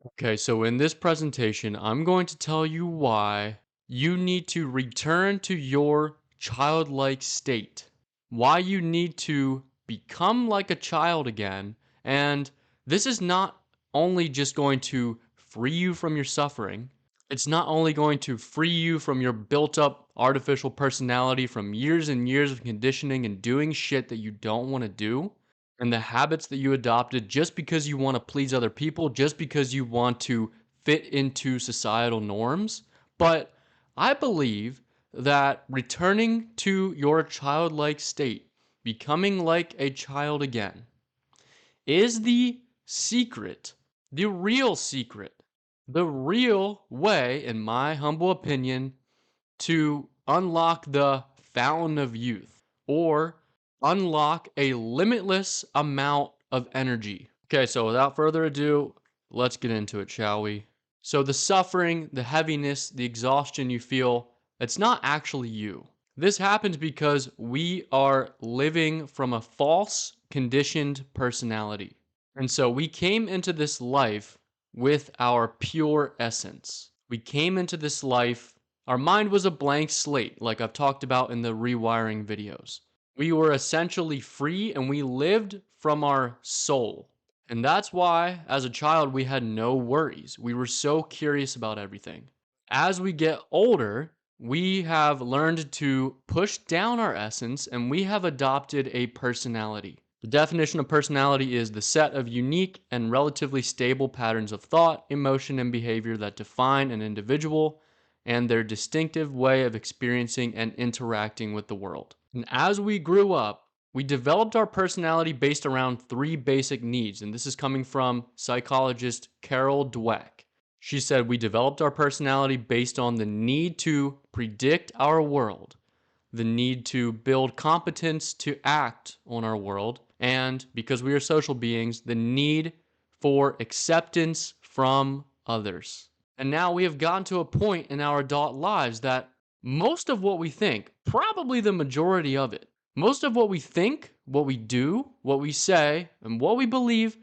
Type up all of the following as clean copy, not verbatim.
Okay, so in this presentation, I'm going to tell you why you need to return to your childlike state, why you need to become like a child again. And this is not only just going to free you from your suffering, it's not only going to free you from your built up artificial personality from years and years of conditioning and doing shit that you don't want to do and the habits that you adopted just because you want to please other people, just because you want to fit into societal norms. But I believe that returning to your childlike state, becoming like a child again, is the secret, the real secret, the real way, in my humble opinion, to unlock the fountain of youth or unlock a limitless amount of energy. Okay, so without further ado, let's get into it, shall we? So, the suffering, the heaviness, the exhaustion you feel, it's not actually you. This happens because we are living from a false, conditioned personality. And so we came into this life with our pure essence. We came into this life, our mind was a blank slate, like I've talked about in the rewiring videos. We were essentially free and we lived from our soul. And that's why, as a child, we had no worries. We were so curious about everything. As we get older, we have learned to push down our essence and we have adopted a personality. The definition of personality is the set of unique and relatively stable patterns of thought, emotion, and behavior that define an individual and their distinctive way of experiencing and interacting with the world. And as we grew up, we developed our personality based around three basic needs. And this is coming from psychologist Carol Dweck. She said we developed our personality based on the need to predict our world, the need to build competence to act on our world, and because we are social beings, the need for acceptance from others. And now we have gotten to a point in our adult lives that most of what we think, probably the majority of it, most of what we think, what we do, what we say, and what we believe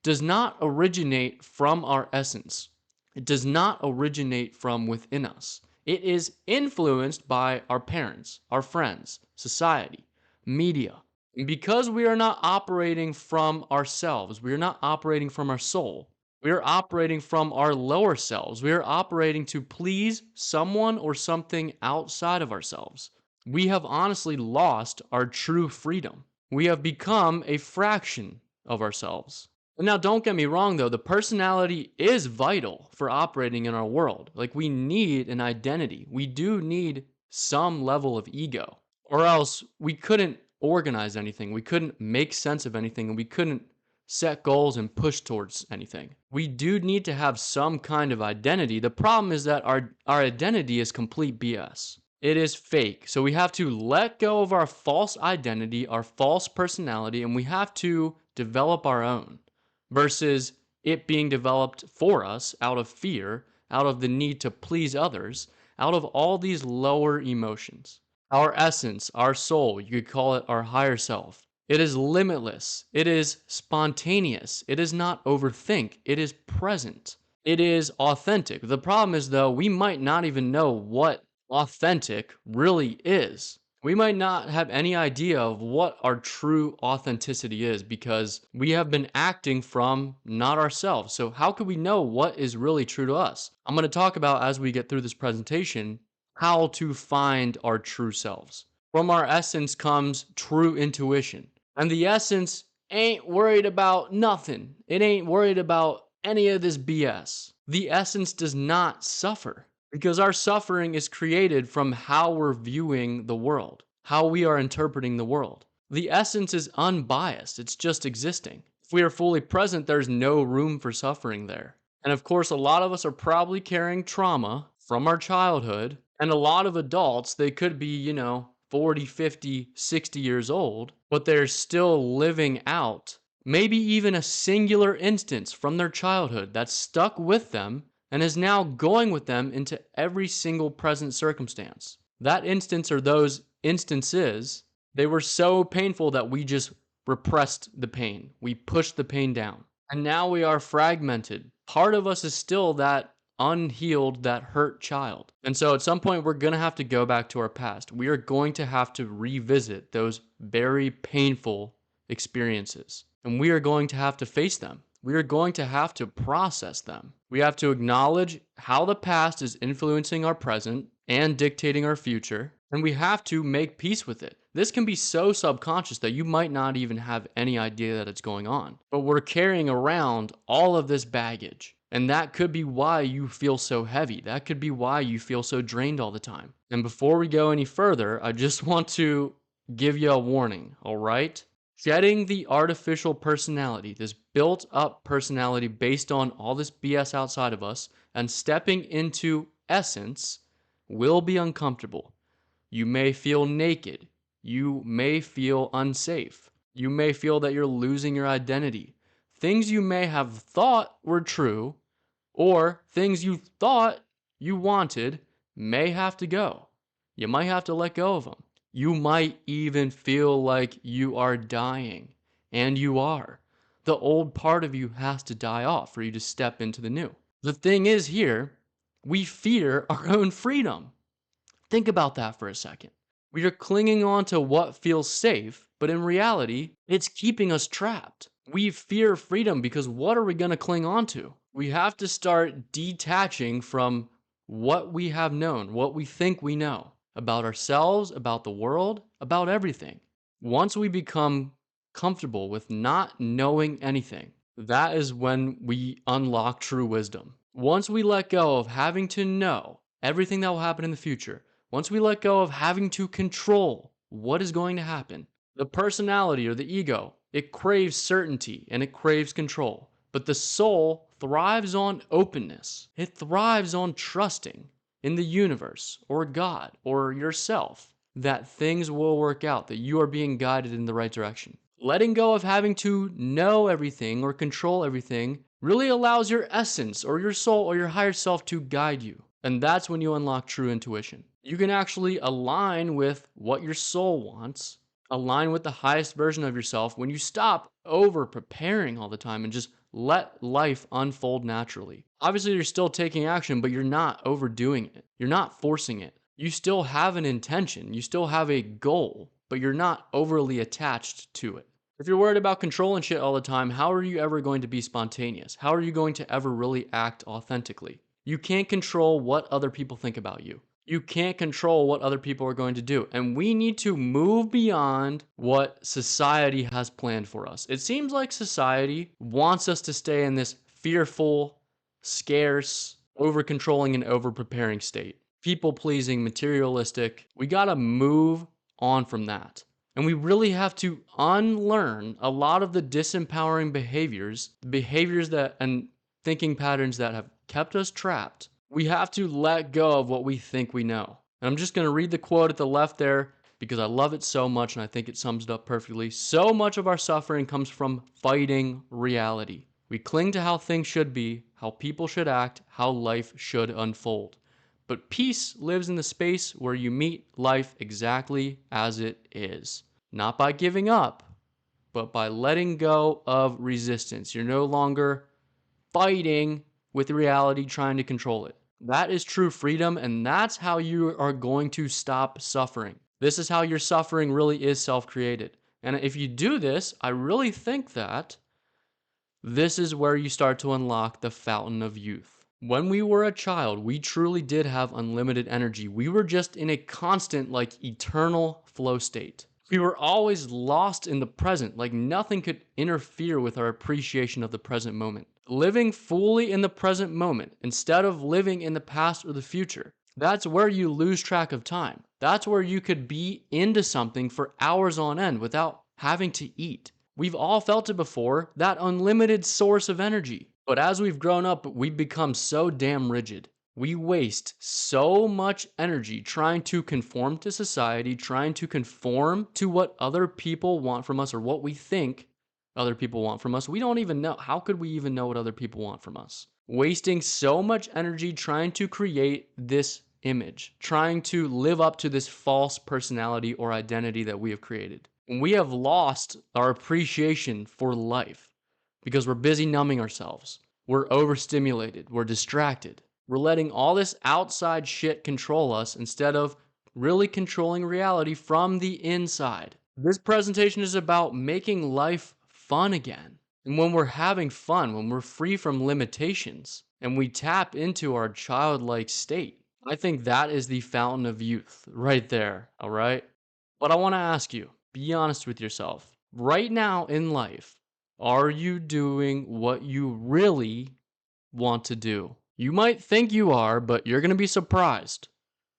does not originate from our essence. It does not originate from within us. It is influenced by our parents, our friends, society, media. And because we are not operating from ourselves, we are not operating from our soul, we are operating from our lower selves. We are operating to please someone or something outside of ourselves. We have honestly lost our true freedom. We have become a fraction of ourselves. And now, don't get me wrong, though, the personality is vital for operating in our world. Like, we need an identity. We do need some level of ego, or else we couldn't organize anything. We couldn't make sense of anything, and we couldn't set goals and push towards anything. We do need to have some kind of identity. The problem is that our identity is complete BS. It is fake. So we have to let go of our false identity, our false personality, and we have to develop our own versus it being developed for us out of fear, out of the need to please others, out of all these lower emotions. Our essence, our soul, you could call it our higher self. It is limitless. It is spontaneous. It is not overthink. It is present. It is authentic. The problem is, though, we might not even know what authentic really is. We might not have any idea of what our true authenticity is because we have been acting from not ourselves. So, how could we know what is really true to us? I'm going to talk about as we get through this presentation how to find our true selves. From our essence comes true intuition. And the essence ain't worried about nothing, it ain't worried about any of this BS. The essence does not suffer because our suffering is created from how we're viewing the world, how we are interpreting the world. The essence is unbiased, it's just existing. If we are fully present, there's no room for suffering there. And of course, a lot of us are probably carrying trauma from our childhood. And a lot of adults, they could be, 40, 50, 60 years old, but they're still living out maybe even a singular instance from their childhood that stuck with them and is now going with them into every single present circumstance. That instance or those instances, they were so painful that we just repressed the pain. We pushed the pain down. And now we are fragmented. Part of us is still that unhealed, that hurt child. And so at some point, we're going to have to go back to our past. We are going to have to revisit those very painful experiences. And we are going to have to face them. We are going to have to process them. We have to acknowledge how the past is influencing our present and dictating our future. And we have to make peace with it. This can be so subconscious that you might not even have any idea that it's going on. But we're carrying around all of this baggage. And that could be why you feel so heavy. That could be why you feel so drained all the time. And before we go any further, I just want to give you a warning, all right? Shedding the artificial personality, this built up personality based on all this BS outside of us, and stepping into essence will be uncomfortable. You may feel naked. You may feel unsafe. You may feel that you're losing your identity. Things you may have thought were true, or things you thought you wanted, may have to go. You might have to let go of them. You might even feel like you are dying, and you are. The old part of you has to die off for you to step into the new. The thing is, here, we fear our own freedom. Think about that for a second. We are clinging on to what feels safe, but in reality, it's keeping us trapped. We fear freedom because what are we going to cling on to? We have to start detaching from what we have known, what we think we know about ourselves, about the world, about everything. Once we become comfortable with not knowing anything, that is when we unlock true wisdom. Once we let go of having to know everything that will happen in the future, once we let go of having to control what is going to happen, the personality or the ego, it craves certainty and it craves control. But the soul thrives on openness. It thrives on trusting in the universe or God or yourself that things will work out, that you are being guided in the right direction. Letting go of having to know everything or control everything really allows your essence or your soul or your higher self to guide you. And that's when you unlock true intuition. You can actually align with what your soul wants, align with the highest version of yourself when you stop over preparing all the time and just let life unfold naturally. Obviously, you're still taking action, but you're not overdoing it. You're not forcing it. You still have an intention, you still have a goal, but you're not overly attached to it. If you're worried about controlling shit all the time, how are you ever going to be spontaneous? How are you going to ever really act authentically? You can't control what other people think about you. You can't control what other people are going to do. And we need to move beyond what society has planned for us. It seems like society wants us to stay in this fearful, scarce, over controlling and over preparing state. People pleasing, materialistic. We got to move on from that. And we really have to unlearn a lot of the disempowering behaviors that and thinking patterns that have kept us trapped. We have to let go of what we think we know. And I'm just going to read the quote at the left there because I love it so much and I think it sums it up perfectly. So much of our suffering comes from fighting reality. We cling to how things should be, how people should act, how life should unfold. But peace lives in the space where you meet life exactly as it is. Not by giving up, but by letting go of resistance. You're no longer fighting with reality, trying to control it. That is true freedom, and that's how you are going to stop suffering. This is how your suffering really is self-created. And if you do this, I really think that this is where you start to unlock the fountain of youth. When we were a child, we truly did have unlimited energy. We were just in a constant, like, eternal flow state. We were always lost in the present, like nothing could interfere with our appreciation of the present moment. Living fully in the present moment instead of living in the past or the future. That's where you lose track of time. That's where you could be into something for hours on end without having to eat. We've all felt it before, that unlimited source of energy. But as we've grown up, we've become so damn rigid. We waste so much energy trying to conform to society, trying to conform to what other people want from us or what we think other people want from us. We don't even know. How could we even know what other people want from us? Wasting so much energy trying to create this image, trying to live up to this false personality or identity that we have created. We have lost our appreciation for life because we're busy numbing ourselves. We're overstimulated. We're distracted. We're letting all this outside shit control us instead of really controlling reality from the inside. This presentation is about making life fun again. And when we're having fun, when we're free from limitations, and we tap into our childlike state, I think that is the fountain of youth right there, all right? But I want to ask you, be honest with yourself. Right now in life, are you doing what you really want to do? You might think you are, but you're going to be surprised.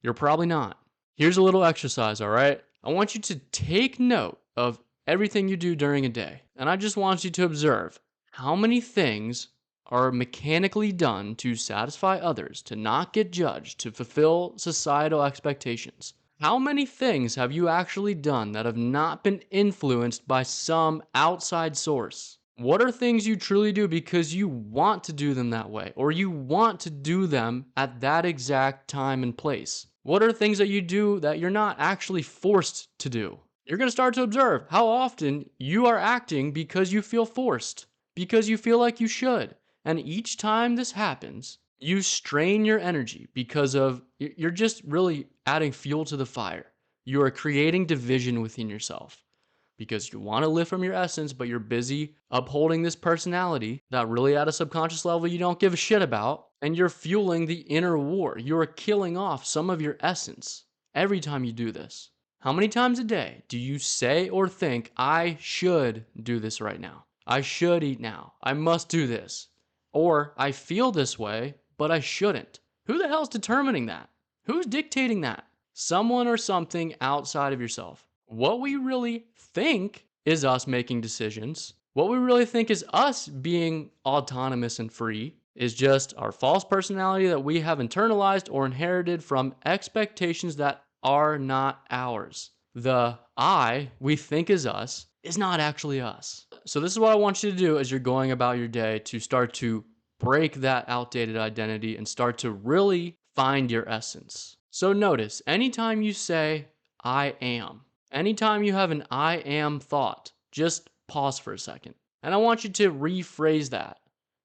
You're probably not. Here's a little exercise, all right? I want you to take note of everything you do during a day. And I just want you to observe how many things are mechanically done to satisfy others, to not get judged, to fulfill societal expectations. How many things have you actually done that have not been influenced by some outside source? What are things you truly do because you want to do them that way, or you want to do them at that exact time and place? What are things that you do that you're not actually forced to do? You're going to start to observe how often you are acting because you feel forced, because you feel like you should. And each time this happens, you strain your energy because of you're just really adding fuel to the fire. You are creating division within yourself because you want to live from your essence, but you're busy upholding this personality that really at a subconscious level you don't give a shit about. And you're fueling the inner war. You're killing off some of your essence every time you do this. How many times a day do you say or think, I should do this right now? I should eat now. I must do this. Or I feel this way, but I shouldn't. Who the hell's determining that? Who's dictating that? Someone or something outside of yourself. What we really think is us making decisions. What we really think is us being autonomous and free is just our false personality that we have internalized or inherited from expectations that are not ours. The I we think is us is not actually us. So this is what I want you to do as you're going about your day to start to break that outdated identity and start to really find your essence. So notice, anytime you say, I am, anytime you have an I am thought, just pause for a second. And I want you to rephrase that.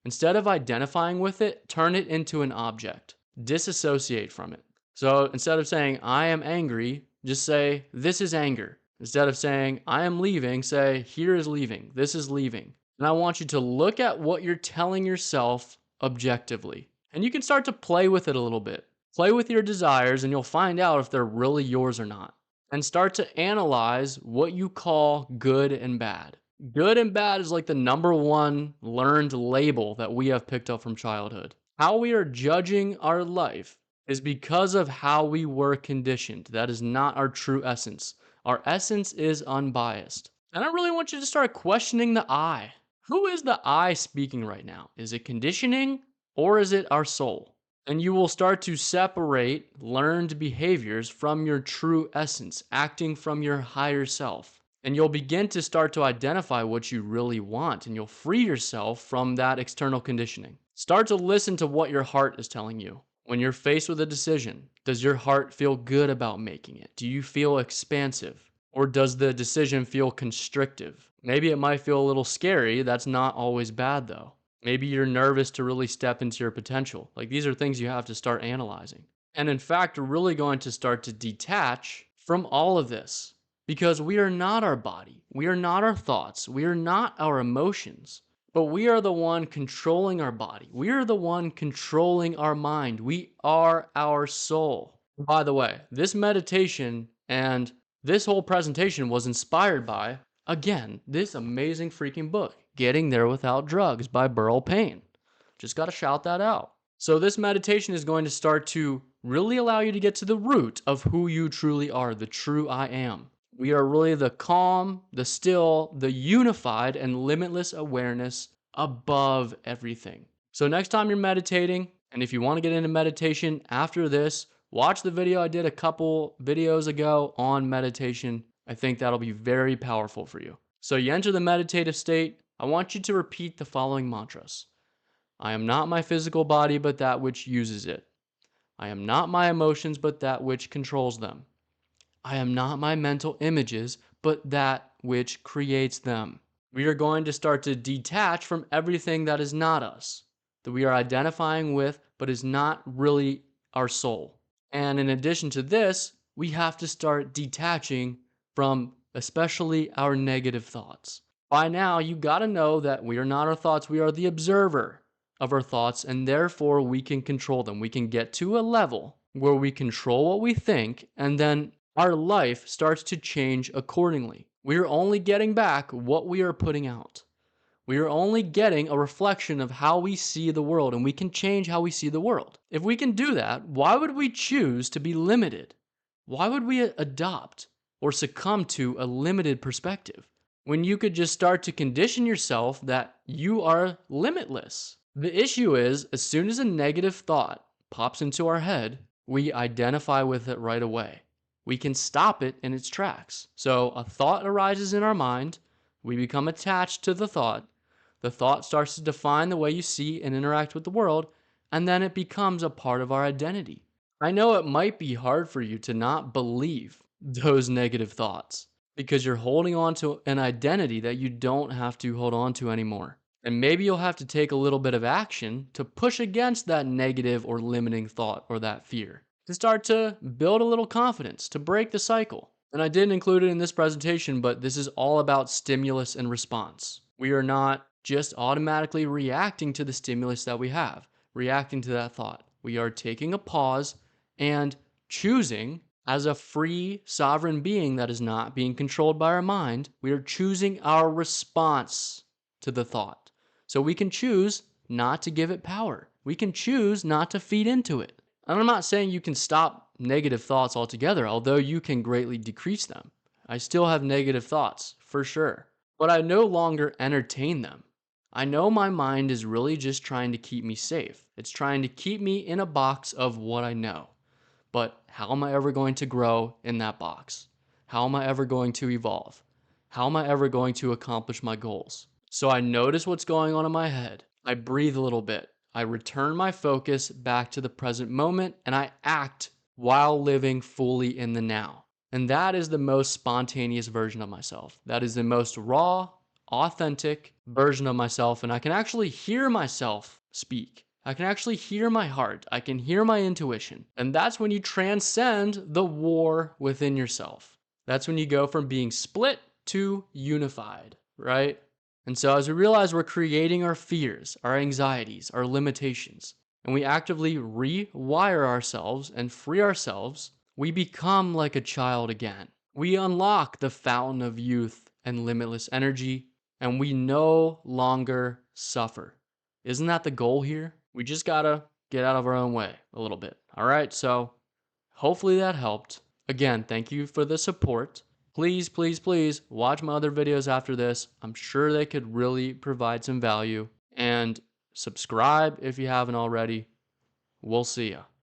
Instead of identifying with it, turn it into an object. Disassociate from it. So instead of saying, I am angry, just say, this is anger. Instead of saying, I am leaving, say, here is leaving. This is leaving. And I want you to look at what you're telling yourself objectively. And you can start to play with it a little bit. Play with your desires and you'll find out if they're really yours or not. And start to analyze what you call good and bad. Good and bad is like the number one learned label that we have picked up from childhood. How we are judging our life is because of how we were conditioned. That is not our true essence. Our essence is unbiased. And I really want you to start questioning the I. Who is the I speaking right now? Is it conditioning or is it our soul? And you will start to separate learned behaviors from your true essence, acting from your higher self. And you'll begin to start to identify what you really want, and you'll free yourself from that external conditioning. Start to listen to what your heart is telling you. When you're faced with a decision, does your heart feel good about making it? Do you feel expansive? Or does the decision feel constrictive? Maybe it might feel a little scary. That's not always bad though. Maybe you're nervous to really step into your potential. Like these are things you have to start analyzing. And in fact, we're really going to start to detach from all of this because we are not our body. We are not our thoughts. We are not our emotions. But we are the one controlling our body. We are the one controlling our mind. We are our soul. By the way, this meditation and this whole presentation was inspired by, again, this amazing freaking book, Getting There Without Drugs by Burl Payne. Just got to shout that out. So this meditation is going to start to really allow you to get to the root of who you truly are, the true I am. We are really the calm, the still, the unified and limitless awareness above everything. So next time you're meditating, and if you want to get into meditation after this, watch the video I did a couple videos ago on meditation. I think that'll be very powerful for you. So you enter the meditative state. I want you to repeat the following mantras. I am not my physical body, but that which uses it. I am not my emotions, but that which controls them. I am not my mental images, but that which creates them. We are going to start to detach from everything that is not us, that we are identifying with, but is not really our soul. And in addition to this, we have to start detaching from especially our negative thoughts. By now, you got to know that we are not our thoughts, we are the observer of our thoughts, and therefore we can control them. We can get to a level where we control what we think, and then our life starts to change accordingly. We are only getting back what we are putting out. We are only getting a reflection of how we see the world, and we can change how we see the world. If we can do that, why would we choose to be limited? Why would we adopt or succumb to a limited perspective when you could just start to condition yourself that you are limitless? The issue is, as soon as a negative thought pops into our head, we identify with it right away. We can stop it in its tracks. So a thought arises in our mind, we become attached to the thought. The thought starts to define the way you see and interact with the world, and then it becomes a part of our identity. I know it might be hard for you to not believe those negative thoughts because you're holding on to an identity that you don't have to hold on to anymore. And maybe you'll have to take a little bit of action to push against that negative or limiting thought or that fear, to start to build a little confidence, to break the cycle. And I didn't include it in this presentation, but this is all about stimulus and response. We are not just automatically reacting to the stimulus that we have, reacting to that thought. We are taking a pause and choosing, as a free, sovereign being that is not being controlled by our mind, we are choosing our response to the thought. So we can choose not to give it power. We can choose not to feed into it. And I'm not saying you can stop negative thoughts altogether, although you can greatly decrease them. I still have negative thoughts, for sure, but I no longer entertain them. I know my mind is really just trying to keep me safe. It's trying to keep me in a box of what I know. But how am I ever going to grow in that box? How am I ever going to evolve? How am I ever going to accomplish my goals? So I notice what's going on in my head. I breathe a little bit. I return my focus back to the present moment and I act while living fully in the now. And that is the most spontaneous version of myself. That is the most raw, authentic version of myself. And I can actually hear myself speak. I can actually hear my heart. I can hear my intuition. And that's when you transcend the war within yourself. That's when you go from being split to unified, right? And so as we realize we're creating our fears, our anxieties, our limitations, and we actively rewire ourselves and free ourselves, we become like a child again. We unlock the fountain of youth and limitless energy, and we no longer suffer. Isn't that the goal here? We just gotta get out of our own way a little bit. All right, so hopefully that helped. Again, thank you for the support. Please, please, please watch my other videos after this. I'm sure they could really provide some value. And subscribe if you haven't already. We'll see ya.